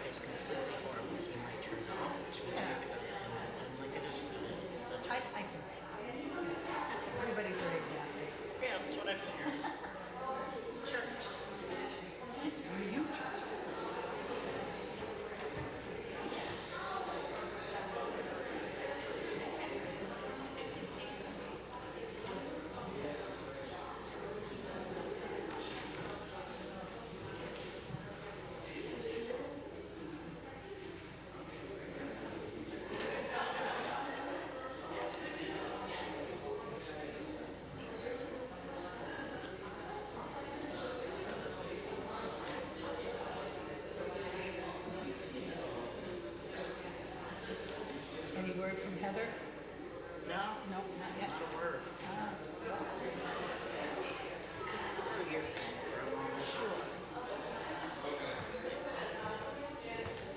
is completely horrible, he might turn it off, which means we have to go to the end. And like it is what it is. That's I think everybody's very adaptive. yeah, that's what I figured. It's church. So are you? Any word from Heather? No, No, not yet. not a word. Ah, Oh, you're for a moment. sure.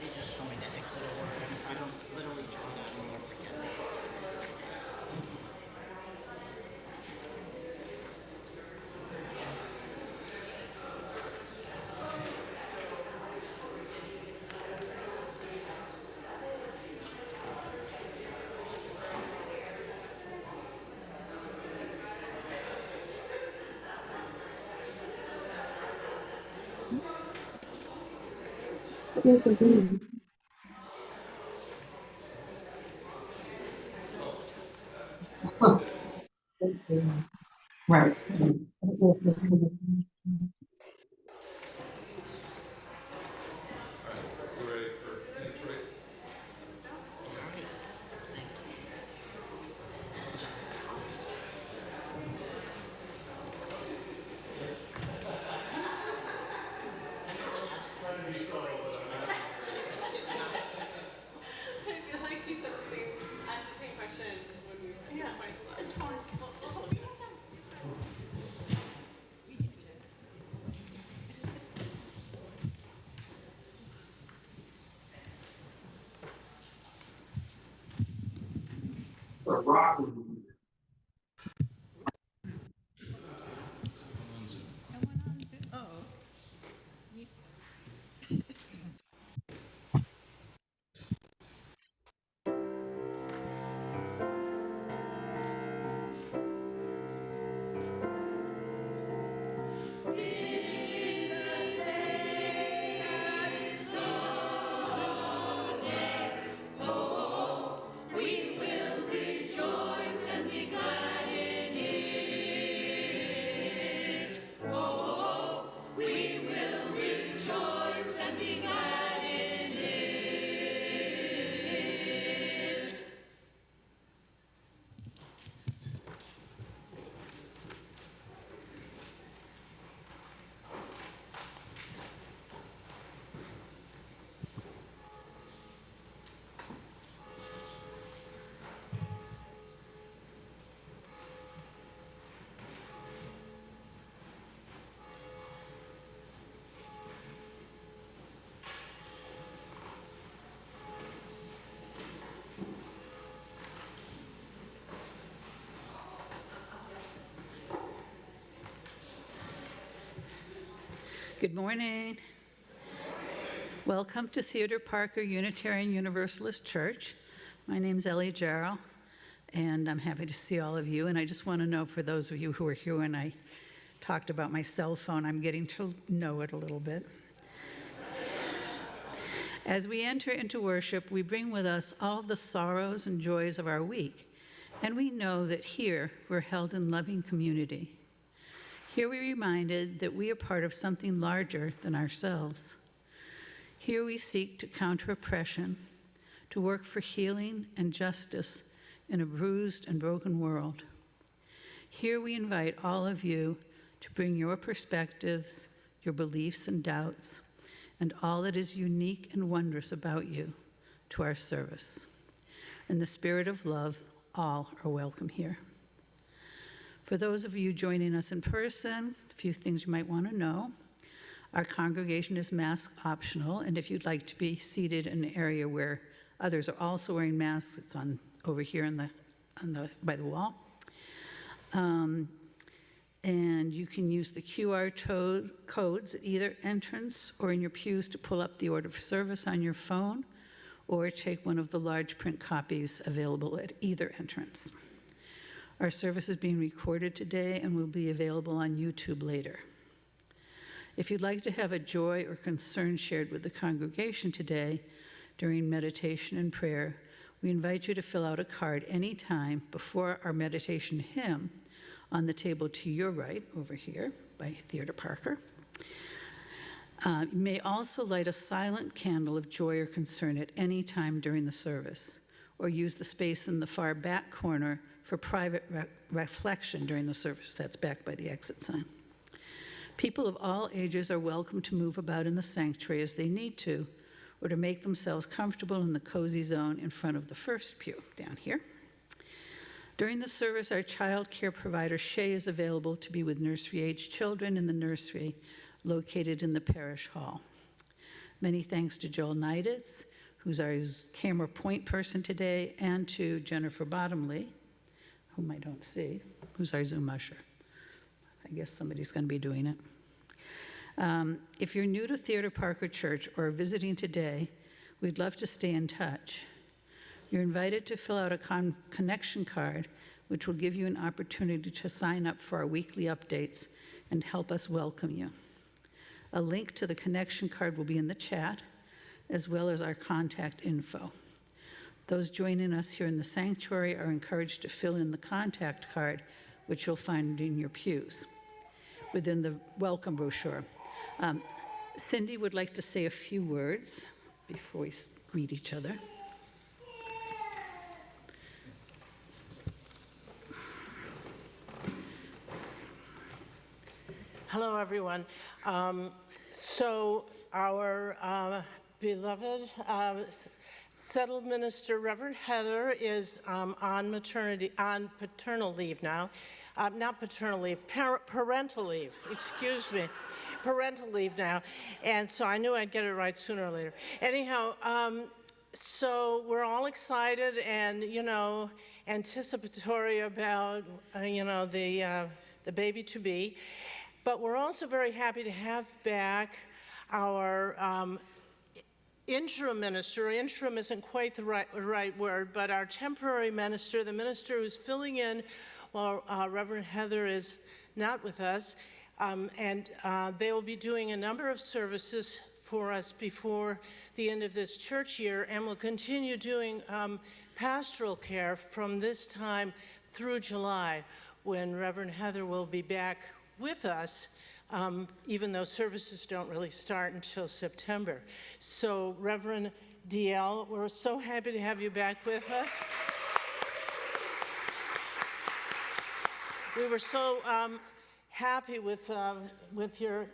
They just told me to exit a word, and if I don't literally draw that, I'm gonna forget it. Right. Thank you. I meant to ask one of your stories when I was sitting up. I feel like he said asked the same question when we were Yeah, just pointing it's fine. It's all good. Oh, good morning. Welcome to Theodore Parker Unitarian Universalist Church. My name's Ellie Jarrell, and I'm happy to see all of you. And I just want to know, for those of you who were here when I talked about my cell phone, I'm getting to know it a little bit. As we enter into worship, we bring with us all the sorrows and joys of our week, and we know that here we're held in loving community. Here we're reminded that we are part of something larger than ourselves. Here we seek to counter oppression, to work for healing and justice in a bruised and broken world. Here we invite all of you to bring your perspectives, your beliefs and doubts, and all that is unique and wondrous about you to our service. In the spirit of love, all are welcome here. For those of you joining us in person, a few things you might want to know. Our congregation is mask optional, and if you'd like to be seated in an area where others are also wearing masks, it's over here by the wall. And you can use the QR codes at either entrance or in your pews to pull up the order of service on your phone, or take one of the large print copies available at either entrance. Our service is being recorded today and will be available on YouTube later. If you'd like to have a joy or concern shared with the congregation today during meditation and prayer, we invite you to fill out a card anytime before our meditation hymn on the table to your right, over here, by Theodore Parker. You may also light a silent candle of joy or concern at any time during the service, or use the space in the far back corner for private reflection during the service. That's back by the exit sign. People of all ages are welcome to move about in the sanctuary as they need to, or to make themselves comfortable in the cozy zone in front of the first pew down here. During the service, our child care provider, Shay, is available to be with nursery-age children in the nursery located in the parish hall. Many thanks to Joel Neiditz, who's our camera point person today, and to Jennifer Bottomley, whom I don't see, who's our Zoom usher. I guess somebody's going to be doing it. If you're new to Theodore Parker Church or visiting today, we'd love to stay in touch. You're invited to fill out a connection card, which will give you an opportunity to sign up for our weekly updates and help us welcome you. A link to the connection card will be in the chat, as well as our contact info. Those joining us here in the sanctuary are encouraged to fill in the contact card, which you'll find in your pews within the welcome brochure. Cindy would like to say a few words before we greet each other. Hello, everyone. So our beloved settled minister, Reverend Heather, is on paternal leave now. Not paternal leave, parental leave, excuse me. Parental leave now. And so I knew I'd get it right sooner or later. Anyhow, so we're all excited and, anticipatory about, the baby to be. But we're also very happy to have back our interim minister. Interim isn't quite the right word, but our temporary minister, the minister who's filling in while Reverend Heather is not with us. And they will be doing a number of services for us before the end of this church year, and will continue doing pastoral care from this time through July, when Reverend Heather will be back with us, even though services don't really start until September. So Reverend DL, we're so happy to have you back with us. We were so happy with your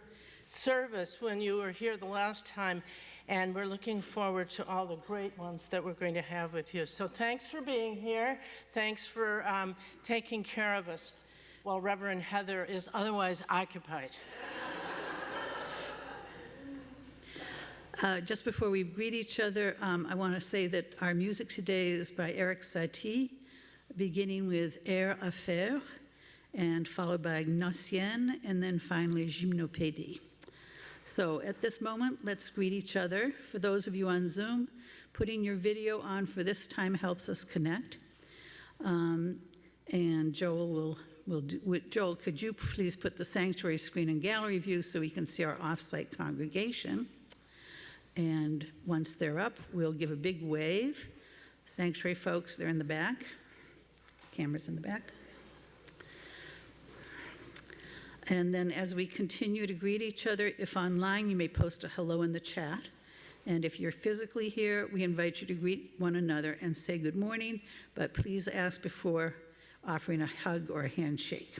service when you were here the last time, and we're looking forward to all the great ones that we're going to have with you. So thanks for being here. Thanks for taking care of us while Reverend Heather is otherwise occupied. Just before we greet each other, I want to say that our music today is by Eric Satie, beginning with Air Helfer, and followed by Gnossienne, and then finally Gymnopédie. So at this moment, let's greet each other. For those of you on Zoom, putting your video on for this time helps us connect. And Joel Joel, could you please put the sanctuary screen in gallery view so we can see our off-site congregation? And once they're up, we'll give a big wave. Sanctuary folks, they're in the back. Cameras in the back. And then as we continue to greet each other, if online, you may post a hello in the chat. And if you're physically here, we invite you to greet one another and say good morning, but please ask before offering a hug or a handshake.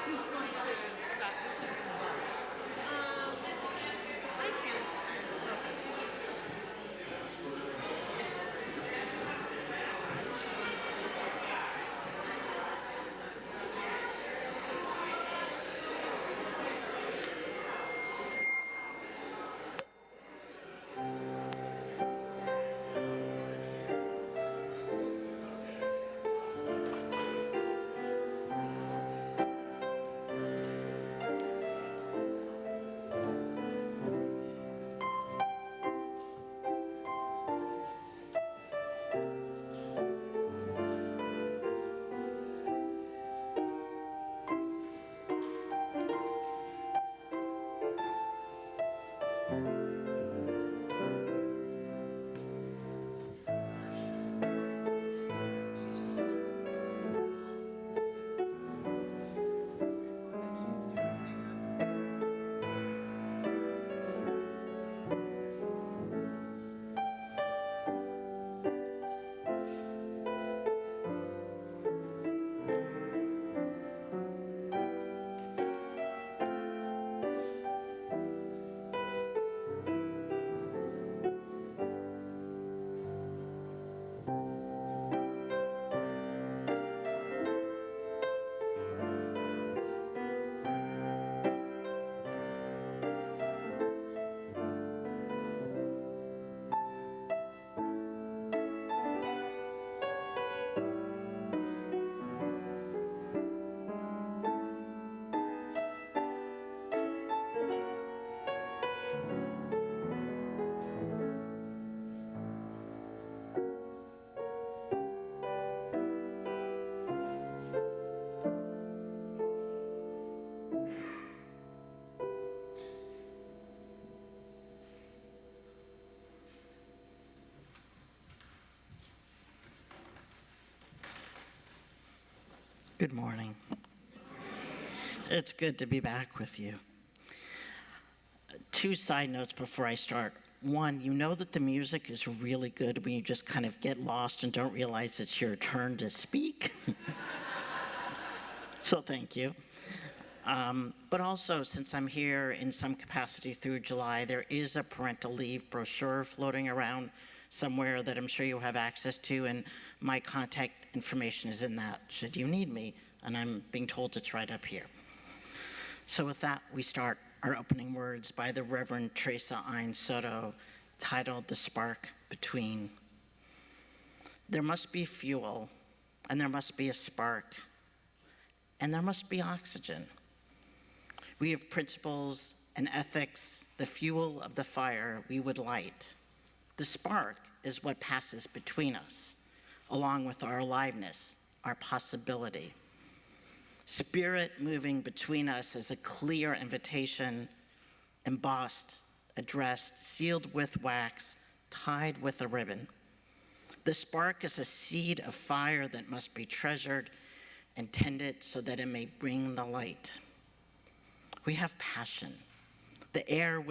Who's going to stop? Who's going to bring the ball? I can't. Good morning. It's good to be back with you. Two side notes before I start. One, you know that the music is really good when you just kind of get lost and don't realize it's your turn to speak. So thank you. But also, since I'm here in some capacity through July, there is a parental leave brochure floating around somewhere that I'm sure you'll have access to, and my contact information is in that, should you need me, and I'm being told it's right up here. So with that, we start our opening words by the Reverend Teresa Ein Soto, titled The Spark Between. There must be fuel, and there must be a spark, and there must be oxygen. We have principles and ethics, the fuel of the fire we would light. The spark is what passes between us, along with our aliveness, our possibility. Spirit moving between us is a clear invitation, embossed, addressed, sealed with wax, tied with a ribbon. The spark is a seed of fire that must be treasured and tended so that it may bring the light. We have passion, the air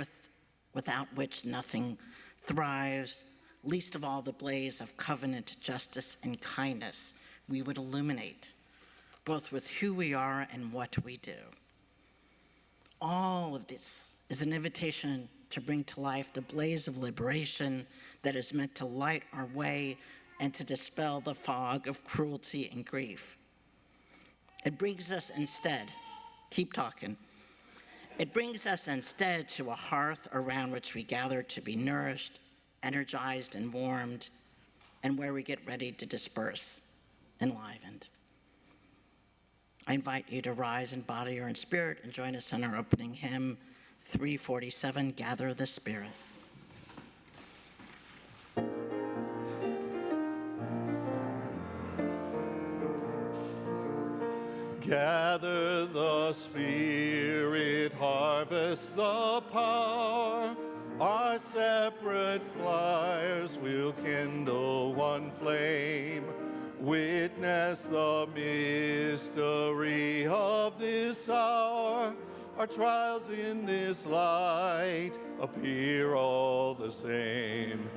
without which nothing thrives, least of all the blaze of covenant justice and kindness we would illuminate, both with who we are and what we do. All of this is an invitation to bring to life the blaze of liberation that is meant to light our way and to dispel the fog of cruelty and grief. It brings us instead, keep talking, it brings us instead to a hearth around which we gather to be nourished, energized, and warmed, and where we get ready to disperse, enlivened. I invite you to rise in body or in spirit and join us in our opening hymn, 347, Gather the Spirit. Gather the Spirit, harvest the power. Our separate fires will kindle one flame. Witness the mystery of this hour. Our trials in this light appear all the same.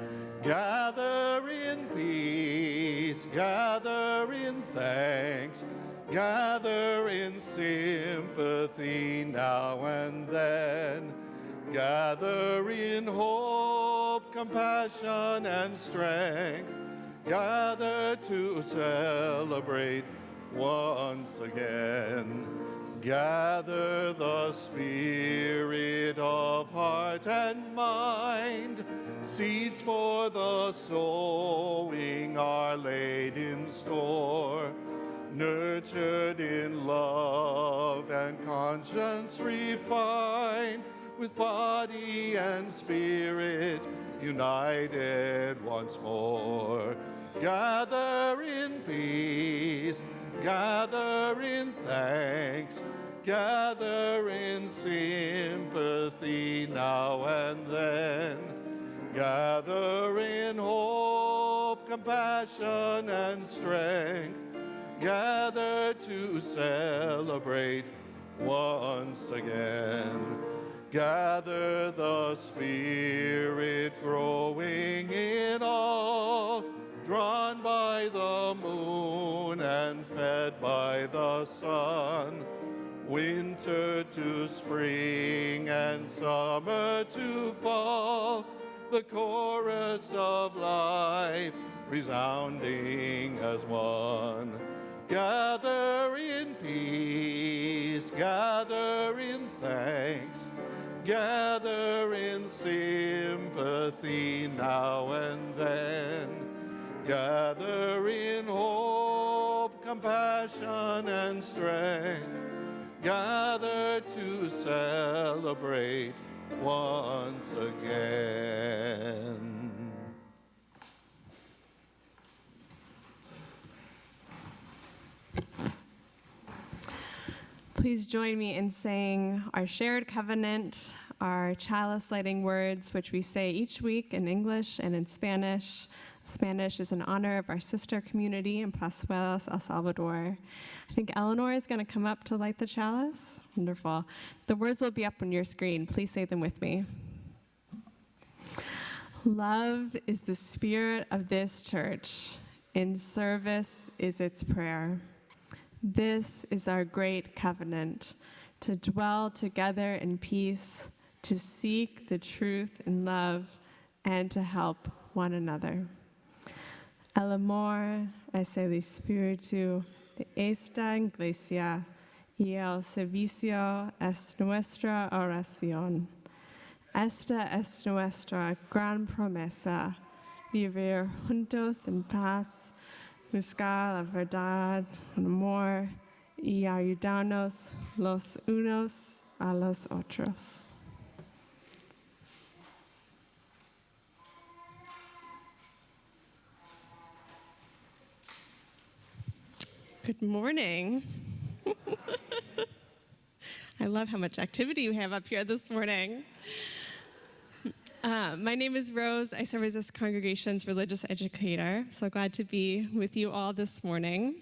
Gather in peace, gather in thanks, gather gather in sympathy now and then. Gather in hope, compassion, and strength. Gather to celebrate once again. Gather the spirit of heart and mind. Seeds for the sowing are laid in store. Nurtured in love and conscience refined, with body and spirit united once more. Gather in peace, gather in thanks, gather in sympathy now and then. Gather in hope, compassion, and strength. Gather to celebrate once again. Gather the Spirit growing in all, drawn by the moon and fed by the sun. Winter to spring and summer to fall, the chorus of life resounding as one. Gather in peace, gather in thanks, gather in sympathy now and then. Gather in hope, compassion, and strength. Gather to celebrate once again. Please join me in saying our shared covenant, our chalice lighting words, which we say each week in English and in Spanish. Spanish is in honor of our sister community in Pazuelos, El Salvador. I think Eleanor is going to come up to light the chalice. Wonderful. The words will be up on your screen. Please say them with me. Love is the spirit of this church. In service is its prayer. This is our great covenant, to dwell together in peace, to seek the truth in love, and to help one another. El amor es el espíritu de esta iglesia y el servicio es nuestra oración. Esta es nuestra gran promesa, vivir juntos en paz, buscar la verdad, el amor y ayudarnos los unos a los otros. Good morning. I love how much activity you have up here this morning. My name is Rose. I serve as this congregation's religious educator. So glad to be with you all this morning.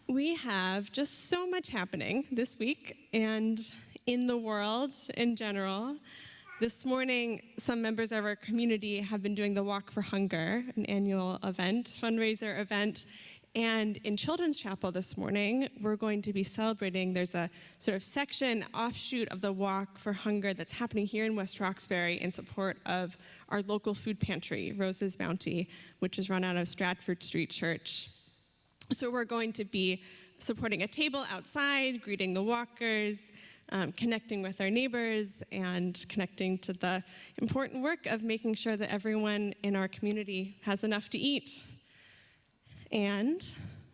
We have just so much happening this week and in the world in general. This morning, some members of our community have been doing the Walk for Hunger, an annual event, fundraiser event. And in Children's Chapel this morning, we're going to be celebrating. There's a sort of section, offshoot of the Walk for Hunger that's happening here in West Roxbury in support of our local food pantry, Rose's Bounty, which is run out of Stratford Street Church. So we're going to be supporting a table outside, greeting the walkers, connecting with our neighbors, and connecting to the important work of making sure that everyone in our community has enough to eat. And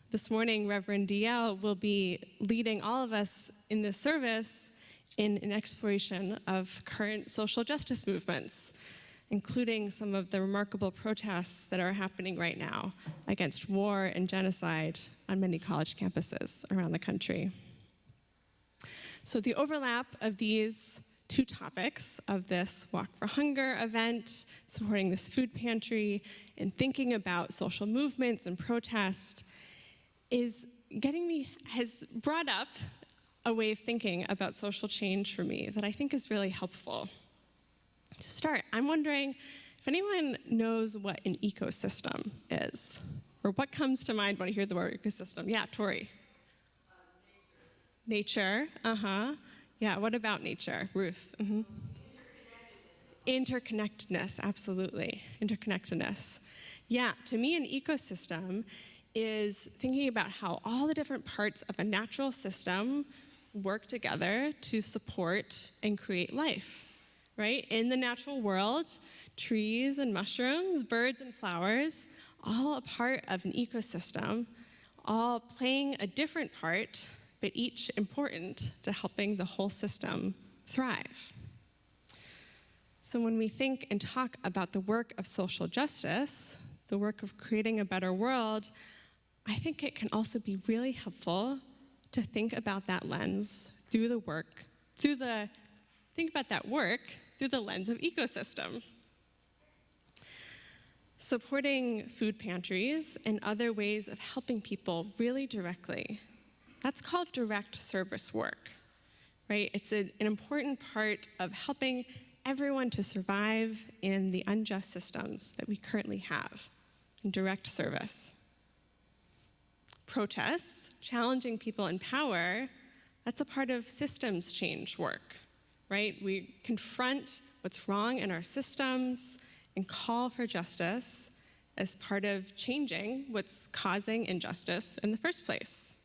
this morning, Reverend DL will be leading all of us in this service in an exploration of current social justice movements, including some of the remarkable protests that are happening right now against war and genocide on many college campuses around the country. So the overlap of these two topics of this Walk for Hunger event, supporting this food pantry, and thinking about social movements and protest has brought up a way of thinking about social change for me that I think is really helpful. To start, I'm wondering if anyone knows what an ecosystem is, or what comes to mind when I hear the word ecosystem. Yeah, Tori. Nature, Yeah, what about nature? Ruth? Interconnectedness, absolutely. Interconnectedness. Yeah, to me, an ecosystem is thinking about how all the different parts of a natural system work together to support and create life, right? In the natural world, trees and mushrooms, birds and flowers, all a part of an ecosystem, all playing a different part, but each important to helping the whole system thrive. So when we think and talk about the work of social justice, the work of creating a better world, I think it can also be really helpful to think about that lens through the work, think about that work through the lens of ecosystem. Supporting food pantries and other ways of helping people really directly, that's called direct service work, right? It's an important part of helping everyone to survive in the unjust systems that we currently have in direct service. Protests, challenging people in power, that's a part of systems change work, right? We confront what's wrong in our systems and call for justice as part of changing what's causing injustice in the first place.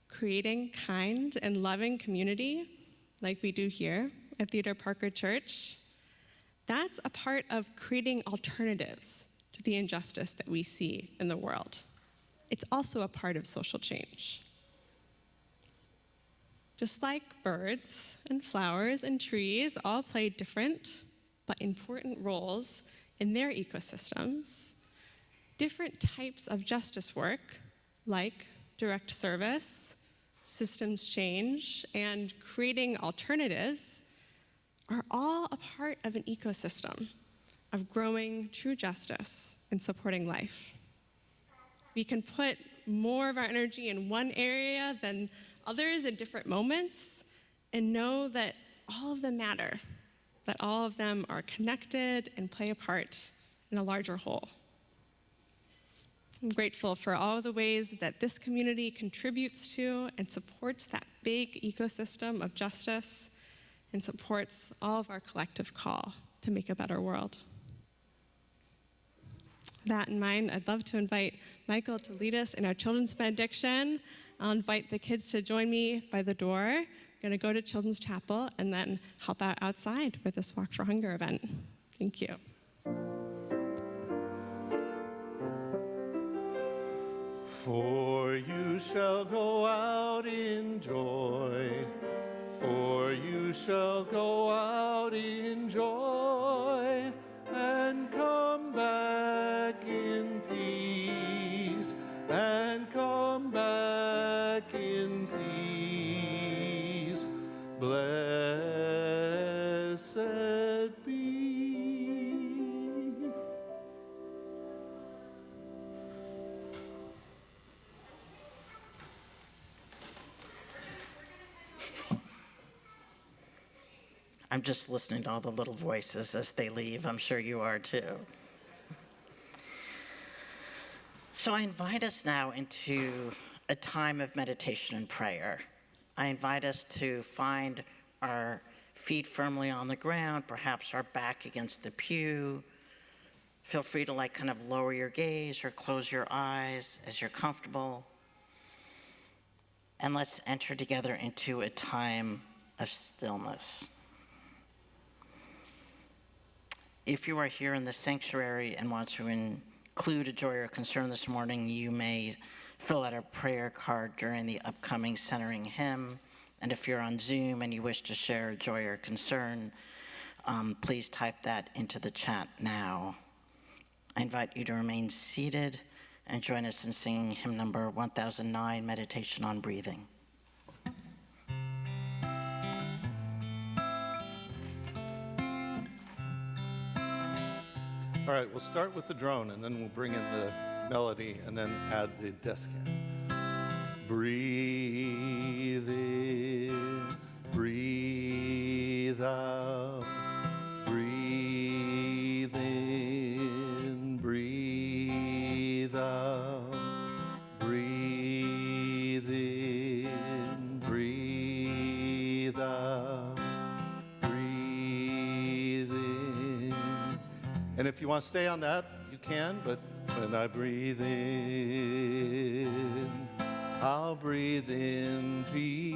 Creating kind and loving community, like we do here at Theodore Parker Church, that's a part of creating alternatives to the injustice that we see in the world. It's also a part of social change. Just like birds and flowers and trees all play different but important roles in their ecosystems, different types of justice work, like direct service, systems change, and creating alternatives, are all a part of an ecosystem of growing true justice and supporting life. We can put more of our energy in one area than others at different moments and know that all of them matter, that all of them are connected and play a part in a larger whole. I'm grateful for all the ways that this community contributes to and supports that big ecosystem of justice and supports all of our collective call to make a better world. With that in mind, I'd love to invite Michael to lead us in our children's benediction. I'll invite the kids to join me by the door. I'm going to go to Children's Chapel and then help out outside for this Walk for Hunger event. Thank you. For you shall go out in joy, for you shall go out in joy, and come back in peace, and come back in peace. Blessed be. I'm just listening to all the little voices as they leave. I'm sure you are too. So I invite us now into a time of meditation and prayer. I invite us to find our feet firmly on the ground, perhaps our back against the pew. Feel free to kind of lower your gaze or close your eyes as you're comfortable. And let's enter together into a time of stillness. If you are here in the sanctuary and want to include a joy or concern this morning, you may fill out a prayer card during the upcoming centering hymn. And if you're on Zoom and you wish to share a joy or concern, please type that into the chat now. I invite you to remain seated and join us in singing hymn number 1009, Meditation on Breathing. All right, we'll start with the drone, and then we'll bring in the melody, and then add the descant. Breathe in, breathe out. Breathe in, breathe out. Breathe in. And if you want to stay on that, you can, but when I breathe in, I'll breathe in peace.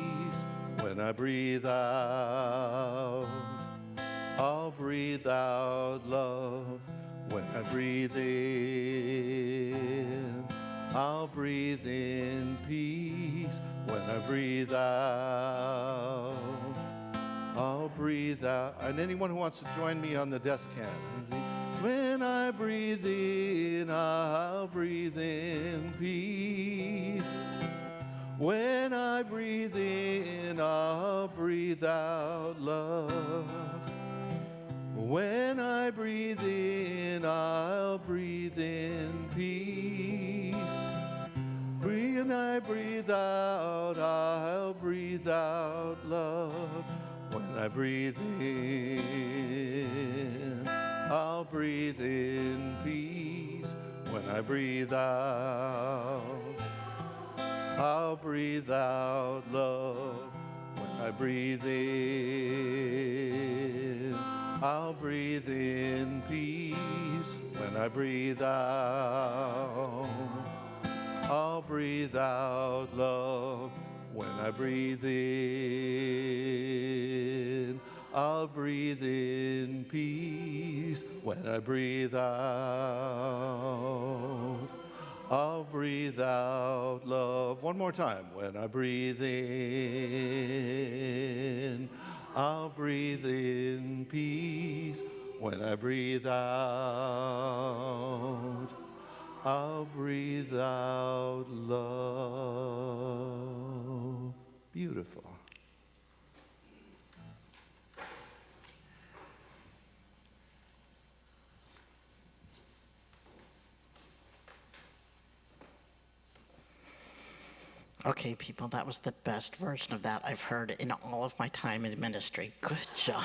When I breathe out, I'll breathe out love. When I breathe in, I'll breathe in peace. When I breathe out, I'll breathe out. And anyone who wants to join me on the descant. When I breathe in, I'll breathe in peace. When I breathe in, I'll breathe out love. When I breathe in, I'll breathe in peace. When I breathe out, I'll breathe out love. When I breathe in, I'll breathe in peace. When I breathe out, I'll breathe out love. When I breathe in, I'll breathe in peace. When I breathe out, I'll breathe out love. When I breathe in, I'll breathe in peace. When I breathe out, I'll breathe out love. One more time. When I breathe in, I'll breathe in peace. When I breathe out, I'll breathe out love. Beautiful. Okay, people, that was the best version of that I've heard in all of my time in ministry. Good job.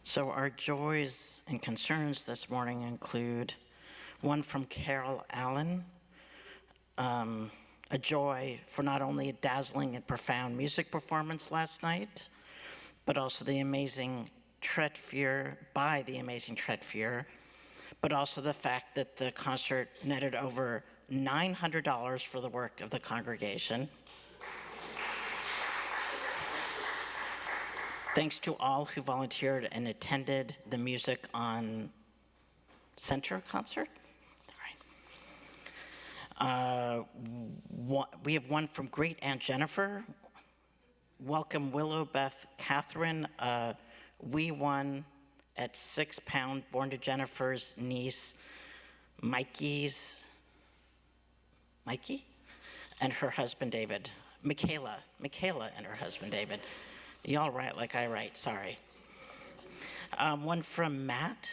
So our joys and concerns this morning include one from Carol Allen, a joy for not only a dazzling and profound music performance last night, but also the amazing Tretfier, by the amazing Tretfier, but also the fact that the concert netted over $900 for the work of the congregation. Thanks to all who volunteered and attended the Music on Center concert. We have one from Great Aunt Jennifer. Welcome Willow Beth Catherine. We won at 6 pound, born to Jennifer's niece, Mikey, and her husband David. Michaela and her husband David. Y'all write like I write, sorry. One from Matt.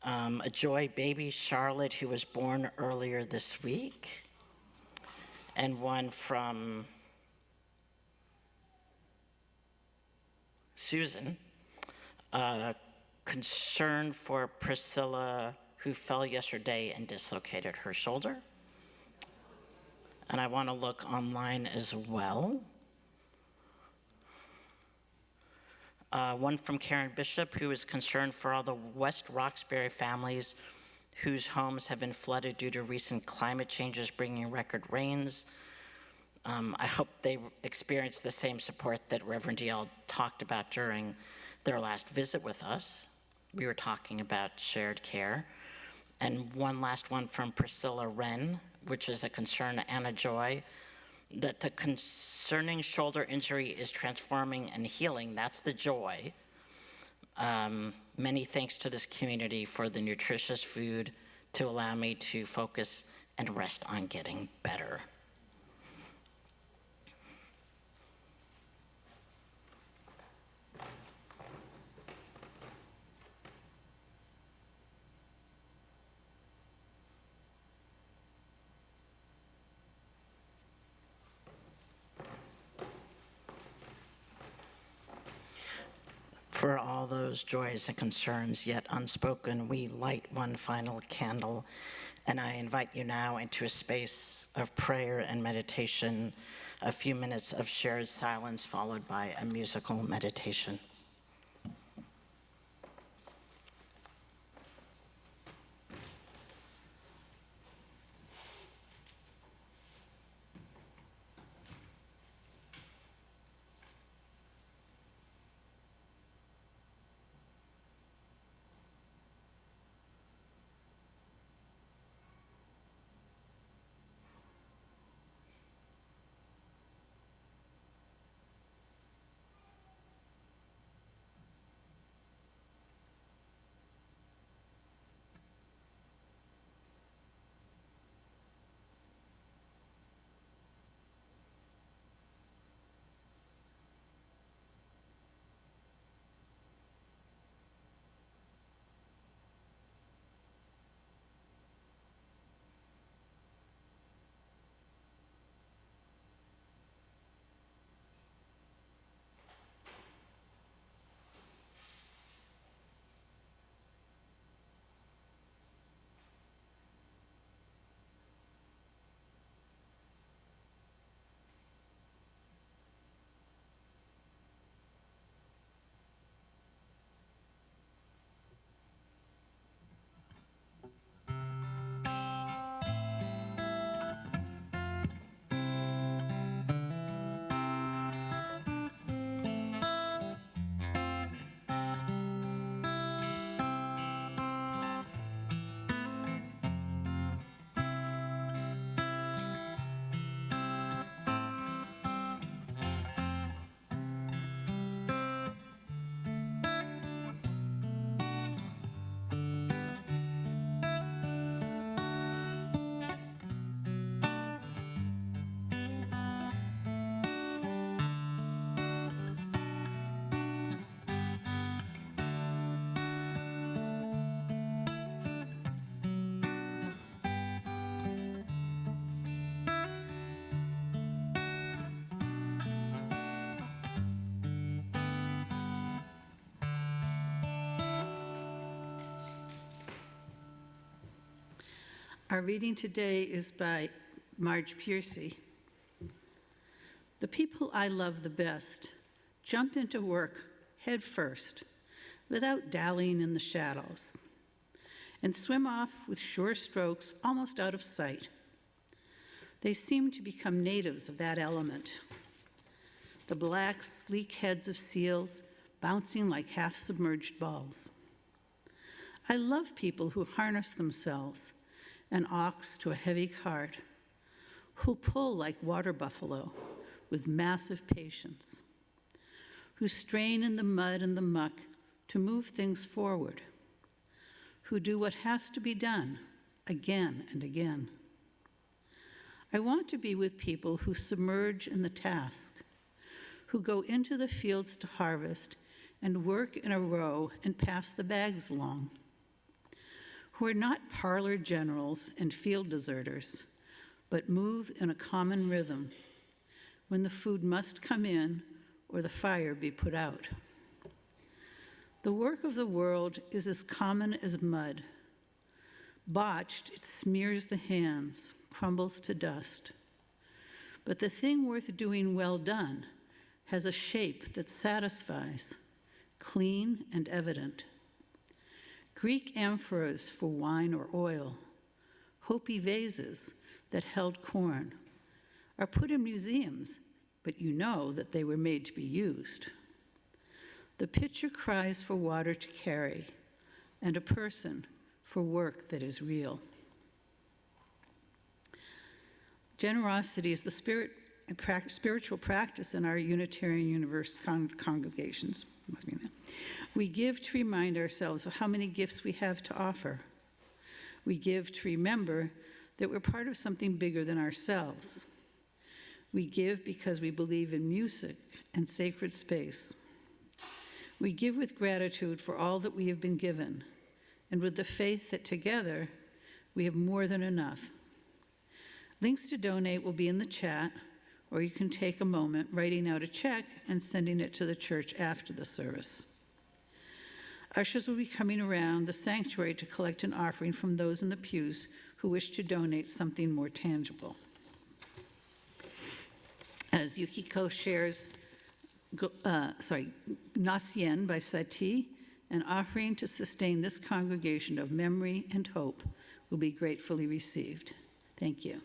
A joy baby, Charlotte, who was born earlier this week. And one from Susan, concern for Priscilla, who fell yesterday and dislocated her shoulder. And I want to look online as well. One from Karen Bishop, who is concerned for all the West Roxbury families whose homes have been flooded due to recent climate changes bringing record rains. I hope they experience the same support that Reverend Yale talked about during their last visit with us. We were talking about shared care. And one last one from Priscilla Wren, which is a concern and a joy, that the concerning shoulder injury is transforming and healing. That's the joy. Many thanks to this community for the nutritious food to allow me to focus and rest on getting better. For all those joys and concerns yet unspoken, we light one final candle, and I invite you now into a space of prayer and meditation, a few minutes of shared silence followed by a musical meditation. Our reading today is by Marge Piercy. The people I love the best jump into work head first, without dallying in the shadows, and swim off with sure strokes almost out of sight. They seem to become natives of that element. The black, sleek heads of seals bouncing like half-submerged balls. I love people who harness themselves, an ox to a heavy cart, who pull like water buffalo with massive patience, who strain in the mud and the muck to move things forward, who do what has to be done again and again. I want to be with people who submerge in the task, who go into the fields to harvest and work in a row and pass the bags along, who are not parlor generals and field deserters, but move in a common rhythm when the food must come in or the fire be put out. The work of the world is as common as mud. Botched, it smears the hands, crumbles to dust. But the thing worth doing well done has a shape that satisfies, clean and evident. Greek amphoras for wine or oil, Hopi vases that held corn, are put in museums, but you know that they were made to be used. The pitcher cries for water to carry, and a person for work that is real. Generosity is the spiritual practice in our Unitarian Universe congregations. We give to remind ourselves of how many gifts we have to offer. We give to remember that we're part of something bigger than ourselves. We give because we believe in music and sacred space. We give with gratitude for all that we have been given, and with the faith that together we have more than enough. Links to donate will be in the chat, or you can take a moment writing out a check and sending it to the church after the service. Ushers will be coming around the sanctuary to collect an offering from those in the pews who wish to donate something more tangible. As Yukiko shares, Nacien by Satie, an offering to sustain this congregation of memory and hope will be gratefully received. Thank you.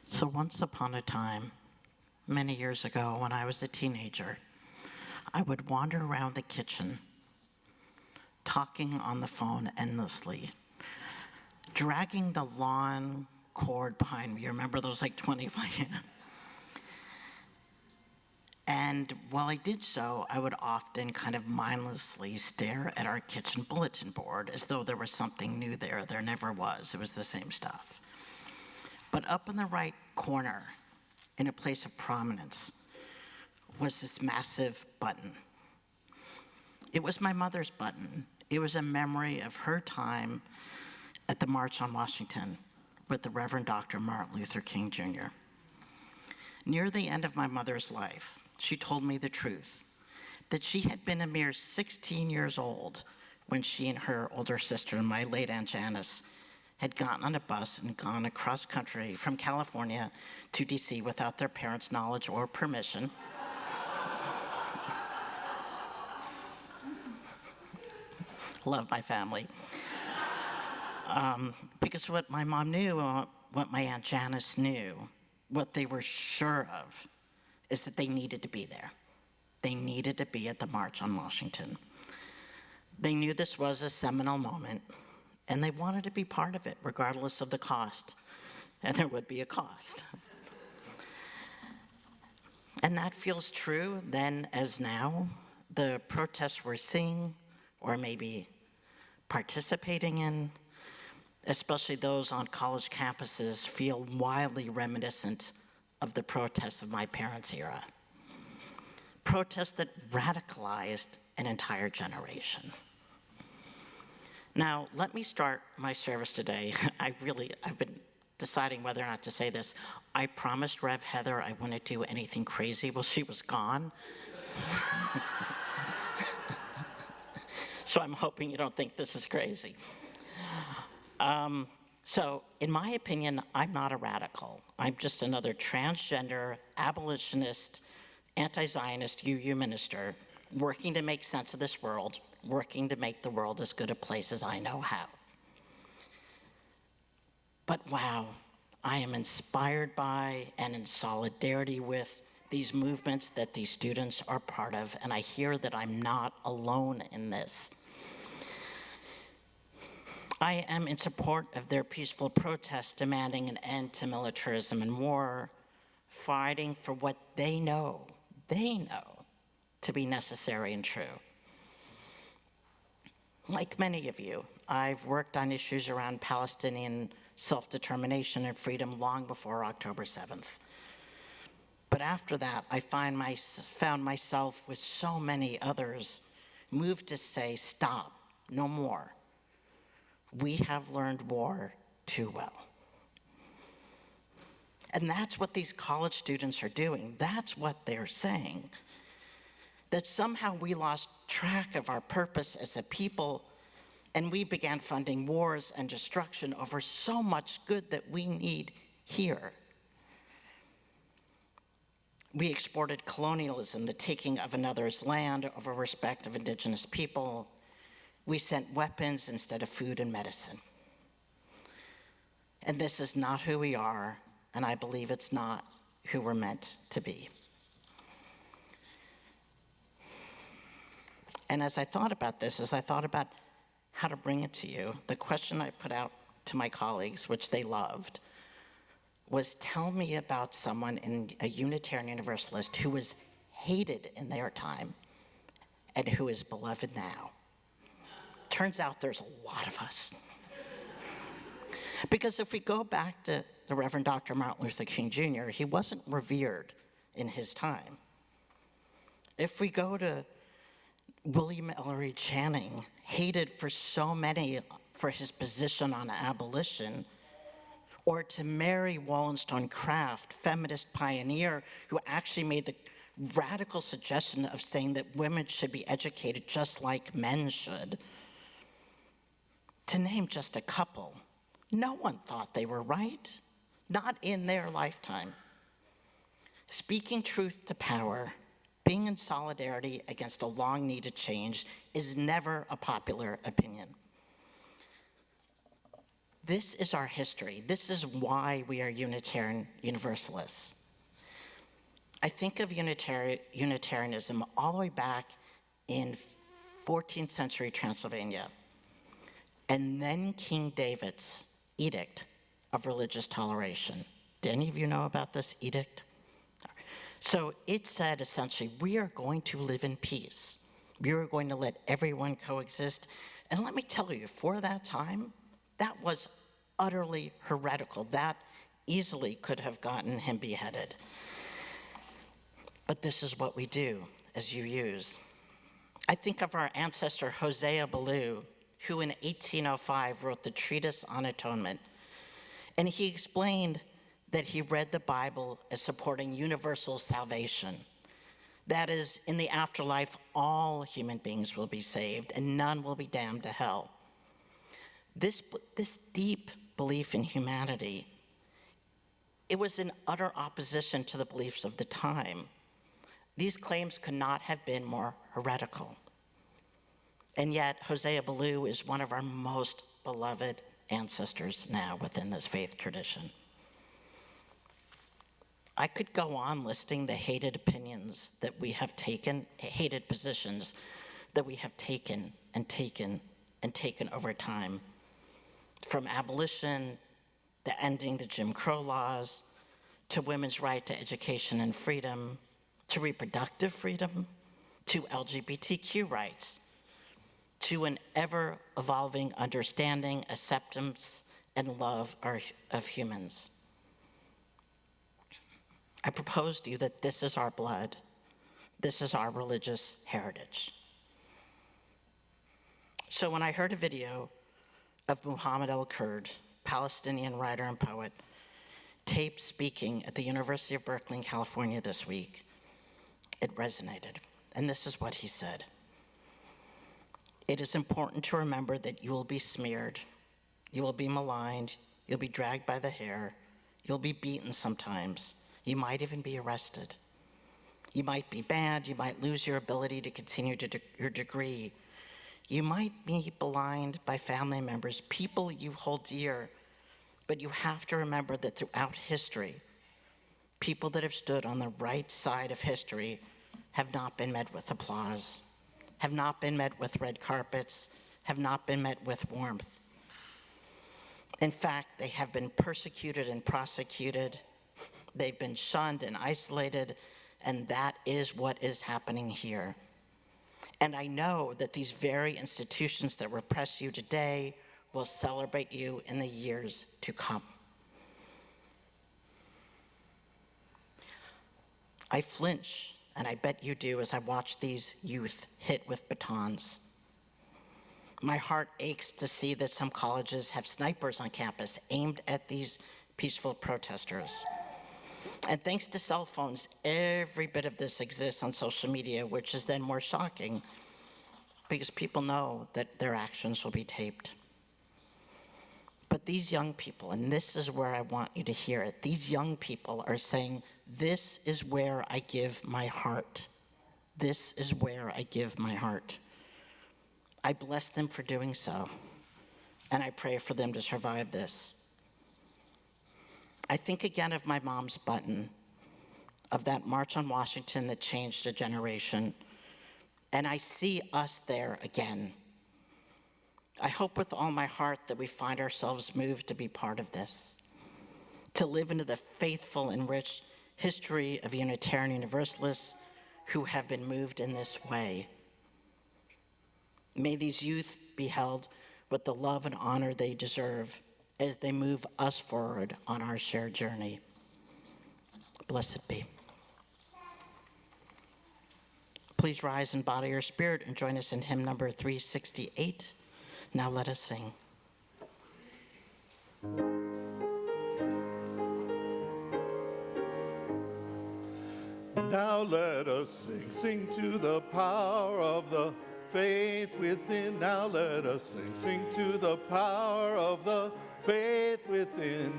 So once upon a time, many years ago when I was a teenager, I would wander around the kitchen, talking on the phone endlessly, dragging the lawn cord behind me. You remember those like 25? And while I did so, I would often kind of mindlessly stare at our kitchen bulletin board as though there was something new there. There never was. It was the same stuff. But up in the right corner, in a place of prominence, was this massive button. It was my mother's button. It was a memory of her time at the March on Washington with the Reverend Dr. Martin Luther King Jr. Near the end of my mother's life, she told me the truth, that she had been a mere 16 years old when she and her older sister, my late Aunt Janice, had gotten on a bus and gone across country from California to DC without their parents' knowledge or permission. Love my family. Because what my mom knew, what my Aunt Janice knew, what they were sure of, is that they needed to be there. They needed to be at the March on Washington. They knew this was a seminal moment, and they wanted to be part of it, regardless of the cost. And there would be a cost. And that feels true then as now. The protests we're seeing, or maybe participating in, especially those on college campuses, feel wildly reminiscent of the protests of my parents' era. Protests that radicalized an entire generation. Now, let me start my service today. I've been deciding whether or not to say this. I promised Rev Heather I wouldn't do anything crazy. Well, she was gone. So I'm hoping you don't think this is crazy. So in my opinion, I'm not a radical. I'm just another transgender, abolitionist, anti-Zionist UU minister working to make sense of this world, working to make the world as good a place as I know how. But wow, I am inspired by and in solidarity with these movements that these students are part of, and I hear that I'm not alone in this. I am in support of their peaceful protests demanding an end to militarism and war, fighting for what they know to be necessary and true. Like many of you, I've worked on issues around Palestinian self-determination and freedom long before October 7th. But after that, I found myself with so many others moved to say, stop, no more. We have learned war too well. And that's what these college students are doing. That's what they're saying. That somehow we lost track of our purpose as a people, and we began funding wars and destruction over so much good that we need here. We exported colonialism, the taking of another's land over respect of indigenous people. We sent weapons instead of food and medicine. And this is not who we are, and I believe it's not who we're meant to be. And as I thought about this, as I thought about how to bring it to you, the question I put out to my colleagues, which they loved, was tell me about someone in a Unitarian Universalist who was hated in their time and who is beloved now. Turns out there's a lot of us. Because if we go back to the Reverend Dr. Martin Luther King Jr., he wasn't revered in his time. If we go to William Ellery Channing, hated for so many for his position on abolition, or to Mary Wollstonecraft, feminist pioneer, who actually made the radical suggestion of saying that women should be educated just like men should. To name just a couple, no one thought they were right, not in their lifetime. Speaking truth to power, being in solidarity against a long-needed change is never a popular opinion. This is our history. This is why we are Unitarian Universalists. I think of Unitarianism all the way back in 14th century Transylvania, and then King David's edict of religious toleration. Do any of you know about this edict? So it said essentially, we are going to live in peace. We are going to let everyone coexist. And let me tell you, for that time, that was utterly heretical. That easily could have gotten him beheaded. But this is what we do as UUs. I think of our ancestor Hosea Ballou, who in 1805 wrote the Treatise on Atonement. And he explained that he read the Bible as supporting universal salvation. That is, in the afterlife, all human beings will be saved and none will be damned to hell. This deep belief in humanity, it was in utter opposition to the beliefs of the time. These claims could not have been more heretical. And yet, Hosea Ballou is one of our most beloved ancestors now within this faith tradition. I could go on listing the hated opinions that we have taken, hated positions that we have taken and taken and taken over time. From abolition to ending the Jim Crow laws, to women's right to education and freedom, to reproductive freedom, to LGBTQ rights, to an ever-evolving understanding, acceptance, and love of humans. I propose to you that this is our blood. This is our religious heritage. So when I heard a video of Muhammad al-Kurd, Palestinian writer and poet, taped speaking at the University of Berkeley in California this week, it resonated. And this is what he said. It is important to remember that you will be smeared, you will be maligned, you'll be dragged by the hair, you'll be beaten sometimes, you might even be arrested. You might be banned, you might lose your ability to continue your degree. You might be maligned by family members, people you hold dear, but you have to remember that throughout history, people that have stood on the right side of history have not been met with applause, have not been met with red carpets, have not been met with warmth. In fact, they have been persecuted and prosecuted. They've been shunned and isolated, And that is what is happening here. And I know that these very institutions that repress you today will celebrate you in the years to come. I flinch, and I bet you do, as I watch these youth hit with batons. My heart aches to see that some colleges have snipers on campus aimed at these peaceful protesters. And thanks to cell phones, every bit of this exists on social media, which is then more shocking because people know that their actions will be taped. But these young people, and this is where I want you to hear it, these young people are saying, this is where I give my heart. This is where I give my heart. I bless them for doing so, and I pray for them to survive this. I think again of my mom's button, of that March on Washington that changed a generation, and I see us there again. I hope with all my heart that we find ourselves moved to be part of this, to live into the faithful and rich history of Unitarian Universalists who have been moved in this way. May these youth be held with the love and honor they deserve as they move us forward on our shared journey. Blessed be. Please rise in body or spirit and join us in hymn number 368. Now let us sing. Now let us sing, sing to the power of the faith within. Now let us sing, sing to the power of the faith within.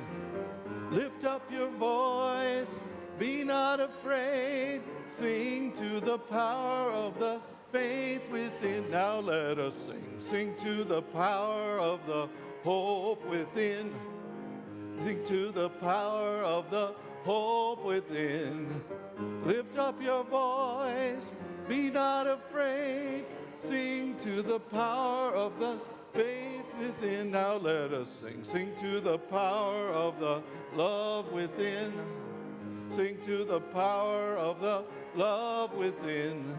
Lift up your voice, be not afraid. Sing to the power of the faith within. Now let us sing, sing to the power of the hope within. Sing to the power of the hope within. Lift up your voice, be not afraid. Sing to the power of the faith within. Now let us sing, sing to the power of the love within. Sing to the power of the love within.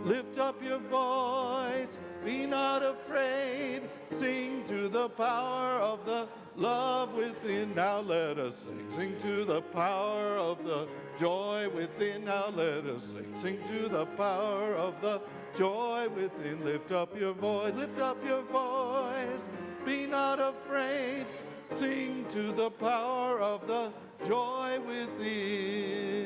Lift up your voice, be not afraid. Sing to the power of the love within. Now let us sing, sing to the power of the joy within. Now let us sing, sing to the power of the joy within. Lift up your voice, lift up your voice, be not afraid. Sing to the power of the joy within.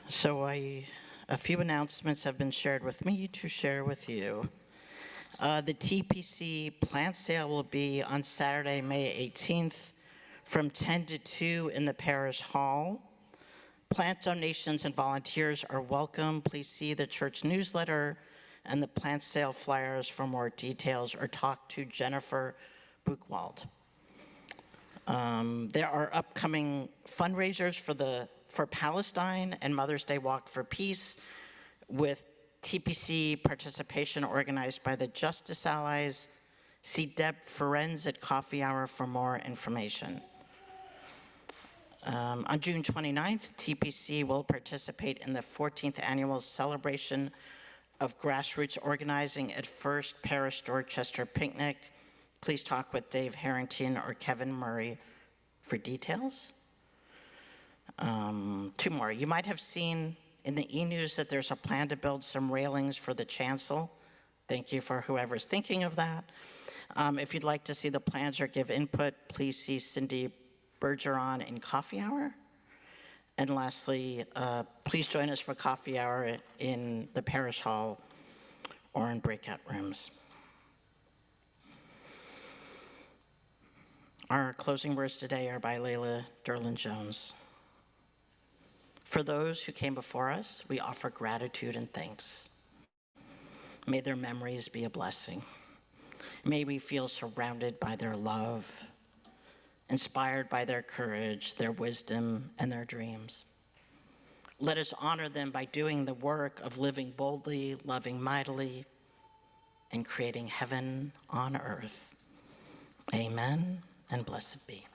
So a few announcements have been shared with me to share with you. The TPC plant sale will be on Saturday, May 18th from 10 to 2 in the parish hall. Plant donations and volunteers are welcome. Please see the church newsletter and the plant sale flyers for more details, or talk to Jennifer Buchwald. There are upcoming fundraisers for Palestine and Mother's Day Walk for Peace, with TPC participation organized by the Justice Allies. See Deb Ferenz at Coffee Hour for more information. On June 29th, TPC will participate in the 14th annual celebration of grassroots organizing at First Parish Dorchester Picnic. Please talk with Dave Harrington or Kevin Murray for details. Two more. You might have seen in the e-news that there's a plan to build some railings for the chancel. Thank you for whoever's thinking of that. If you'd like to see the plans or give input, please see Cindy Bergeron in Coffee Hour. And lastly, please join us for Coffee Hour in the parish hall or in breakout rooms. Our closing words today are by Layla Derlin-Jones. For those who came before us, we offer gratitude and thanks. May their memories be a blessing. May we feel surrounded by their love, inspired by their courage, their wisdom, and their dreams. Let us honor them by doing the work of living boldly, loving mightily, and creating heaven on earth. Amen, and blessed be.